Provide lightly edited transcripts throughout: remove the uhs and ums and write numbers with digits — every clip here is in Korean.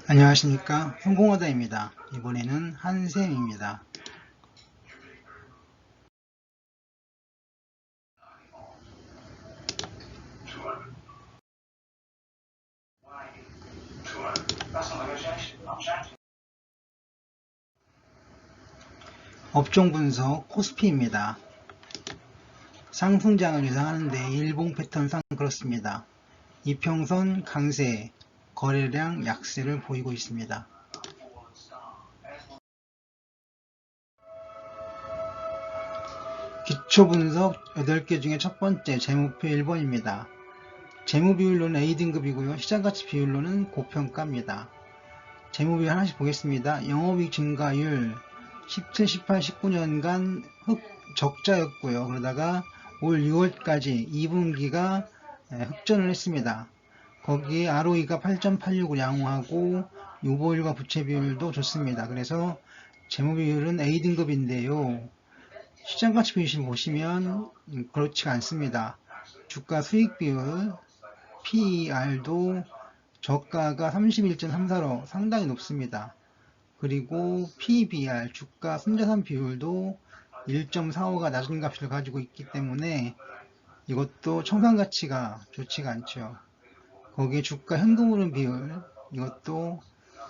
안녕하십니까, 성공하다입니다. 이번에는 한샘입니다. 업종 분석 코스피입니다. 상승장을 예상하는데 일봉 패턴상 그렇습니다. 이평선 강세, 거래량 약세를 보이고 있습니다. 기초분석 8개 중에 첫 번째 재무표 1번입니다. 재무비율로는 A등급이고요. 시장가치 비율로는 고평가입니다. 재무비율 하나씩 보겠습니다. 영업이익 증가율 17, 18, 19년간 적자였고요. 그러다가 올 6월까지 2분기가 흑전을 했습니다. 거기에 ROE가 8.86을 양호하고 유보율과 부채비율도 좋습니다. 그래서 재무비율은 A등급인데요. 시장가치 비율 보시면 그렇지가 않습니다. 주가 수익비율, PER도 저가가 31.34로 상당히 높습니다. 그리고 PBR, 주가 순자산 비율도 1.45가 낮은 값을 가지고 있기 때문에 이것도 청산가치가 좋지가 않죠. 거기에 주가 현금흐름 비율, 이것도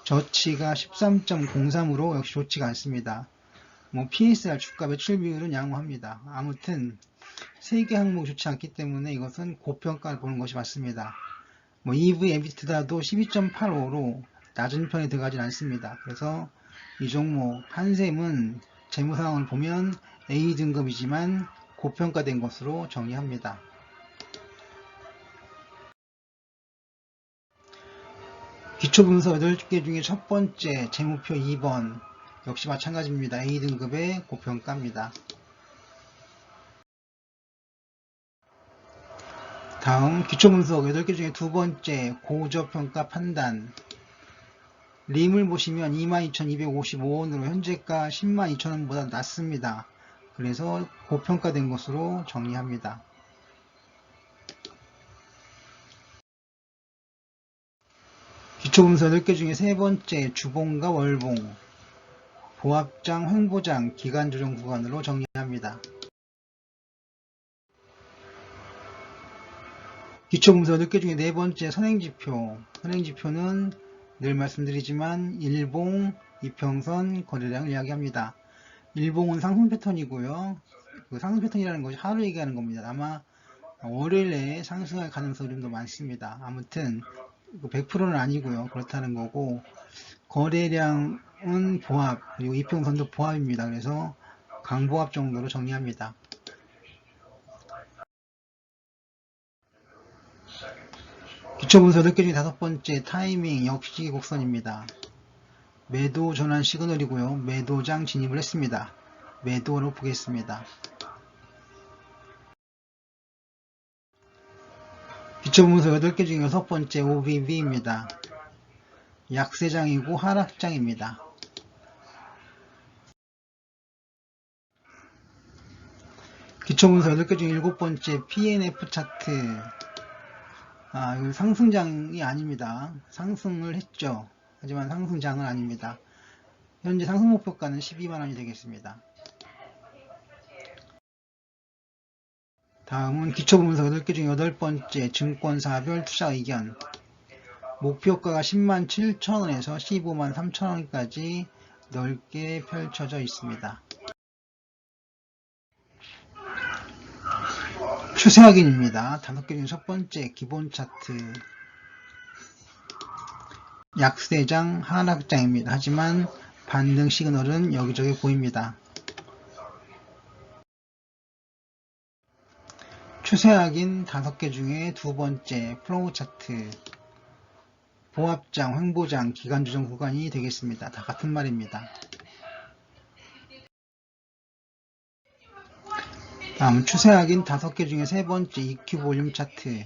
저치가 13.03으로 역시 좋지가 않습니다. PSR, 주가 매출 비율은 양호합니다. 아무튼 3개 항목이 좋지 않기 때문에 이것은 고평가를 보는 것이 맞습니다. EV, EBITDA도 12.85로 낮은 편에 들어가진 않습니다. 그래서 이 종목 한샘은 재무상황을 보면 A등급이지만 고평가된 것으로 정의합니다. 기초분석 8개 중에 첫 번째 재무표 2번 역시 마찬가지입니다. A등급의 고평가입니다. 다음 기초분석 8개 중에 두 번째 고저평가 판단. 림을 보시면 22,255원으로 현재가 102,000원보다 낮습니다. 그래서 고평가된 것으로 정리합니다. 기초분석 10개 중에 세 번째 주봉과 월봉, 보합장, 횡보장, 기간조정 구간으로 정리합니다. 기초분석 10개 중에 네 번째 선행지표, 선행지표는 늘 말씀드리지만 일봉, 이평선, 거래량을 이야기합니다. 일봉은 상승 패턴이고요. 그 상승 패턴이라는 것이 하루 얘기하는 겁니다. 아마 월요일 내에 상승할 가능성이 좀 더 많습니다. 아무튼 100%는 아니고요. 그렇다는 거고, 거래량은 보합, 그리고 이평선도 보합입니다. 그래서 강보합 정도로 정리합니다. 기초분석 10개 중에 다섯 번째 타이밍 역시 곡선입니다. 매도 전환 시그널이고요. 매도장 진입을 했습니다. 매도로 보겠습니다. 기초분석 8개 중에 여섯 번째 OBB입니다. 약세장이고 하락장입니다. 기초분석 8개 중에 일곱 번째 PNF 차트. 이거 상승장이 아닙니다. 상승을 했죠. 하지만 상승장은 아닙니다. 현재 상승 목표가는 12만원이 되겠습니다. 다음은 기초분석 8개 중 8번째 증권사별 투자 의견. 목표가가 10만 7천원에서 15만 3천원까지 넓게 펼쳐져 있습니다. 추세 확인입니다. 5개 중 첫 번째 기본 차트. 약세장, 하락장입니다. 하지만 반등 시그널은 여기저기 보입니다. 추세 확인 5개 중에 두 번째 플로우 차트. 보합장, 횡보장, 기간조정 구간이 되겠습니다. 다 같은 말입니다. 다음 추세 확인 5개 중에 세 번째 EQ 볼륨 차트.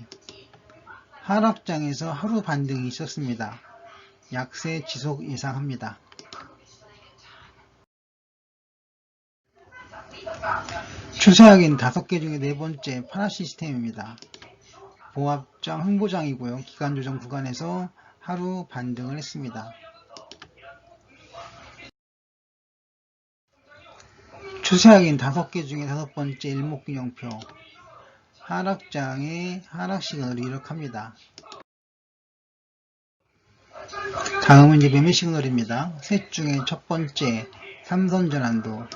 하락장에서 하루 반등이 있었습니다. 약세 지속 예상합니다. 추세 확인 5개 중에 네 번째 파라 시스템입니다. 보합장, 횡보장이고요. 기간 조정 구간에서 하루 반등을 했습니다. 추세하긴 5개 중에 5번째 일목균형표 하락장의 하락 시그널을 이룩합니다. 다음은 이제 매매 시그널입니다. 셋 중에 첫 번째 삼선전환도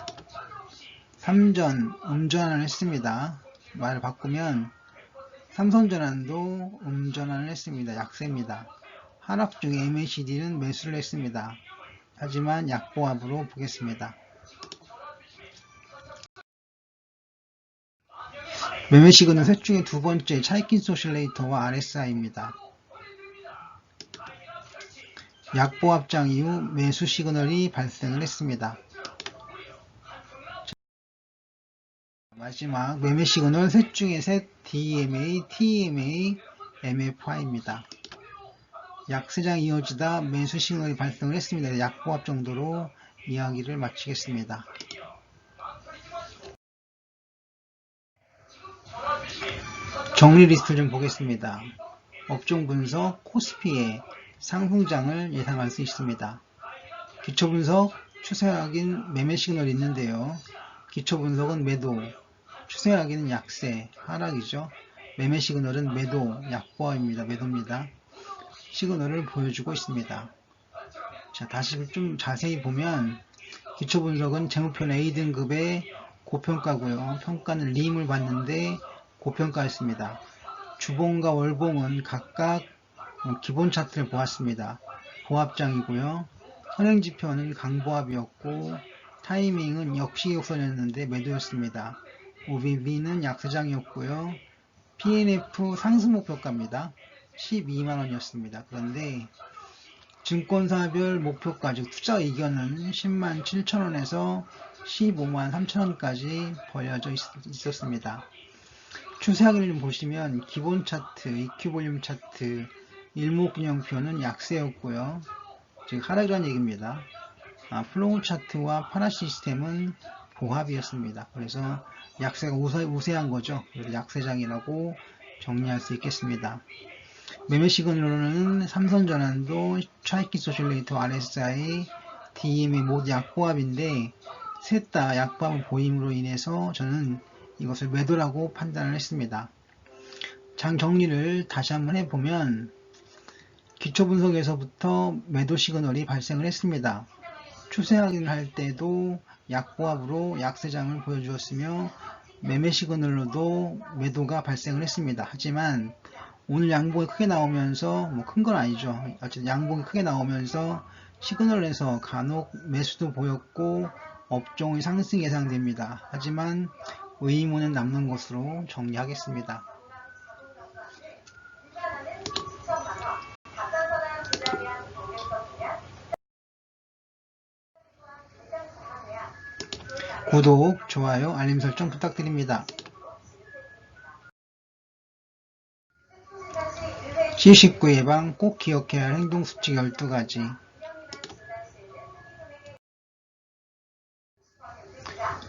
3전 음전환을 했습니다. 말을 바꾸면 삼선전환도 음전환을 했습니다. 약세입니다. 하락 중에 MACD는 매수를 했습니다. 하지만 약보합으로 보겠습니다. 매매 시그널 셋 중에 두 번째 차이킨스 오실레이터와 RSI입니다. 약보합장 이후 매수 시그널이 발생을 했습니다. 마지막 매매 시그널 셋 중에 셋 DMA, TMA, MFI입니다. 약세장 이어지다 매수 시그널이 발생을 했습니다. 약보합 정도로 이야기를 마치겠습니다. 정리 리스트를 좀 보겠습니다. 업종 분석 코스피의 상승장을 예상할 수 있습니다. 기초 분석 추세 확인 매매 시그널이 있는데요. 기초 분석은 매도, 추세 확인은 약세, 하락이죠. 매매 시그널은 매도, 약보합입니다. 매도입니다. 시그널을 보여주고 있습니다. 자, 다시 좀 자세히 보면 기초 분석은 재무편 A등급의 고평가고요. 평가는 림을 봤는데 고평가였습니다. 주봉과 월봉은 각각 기본 차트를 보았습니다. 보합장이고요. 선행지표는 강보합이었고 타이밍은 역시역선이었는데 매도였습니다. OBB는 약세장이었고요. PNF 상승목표가입니다. 12만원이었습니다. 그런데 증권사별 목표가 즉 투자 의견은 10만 7천원에서 15만 3천원까지 벌려져 있었습니다. 추세하기를 좀 보시면 기본 차트, EQ 볼륨 차트, 일목균형표는 약세였고요. 즉 하락이라는 얘기입니다. 플로우 차트와 파라 시스템은 보합이었습니다. 그래서 약세가 우세한 거죠. 그래서 약세장이라고 정리할 수 있겠습니다. 매매 시그널로는 삼선전환도, 차이키스 오실레이터, RSI, DMA 모두 약보합인데 셋 다 약보합 보임으로 인해서 저는 이것을 매도라고 판단을 했습니다. 장 정리를 다시 한번 해보면 기초 분석에서부터 매도 시그널이 발생을 했습니다. 추세 확인을 할 때도 약보합으로 약세장을 보여주었으며 매매 시그널로도 매도가 발생을 했습니다. 하지만 오늘 양봉이 크게 나오면서 큰 건 아니죠. 어쨌든 양봉이 크게 나오면서 시그널에서 간혹 매수도 보였고 업종의 상승이 예상됩니다. 하지만 의문은 남는 것으로 정리하겠습니다. 구독, 좋아요, 알림 설정 부탁드립니다. G19 예방 꼭 기억해야 할 행동수칙 12가지.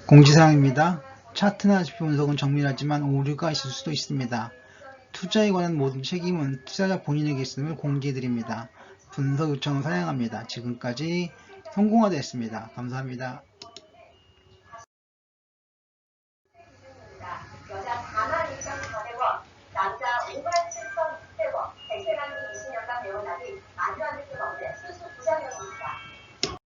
공지사항입니다. 차트나 지표 분석은 정밀하지만 오류가 있을 수도 있습니다. 투자에 관한 모든 책임은 투자자 본인에게 있음을 공지해드립니다. 분석 요청은 사양합니다. 지금까지 성공화됐습니다. 감사합니다.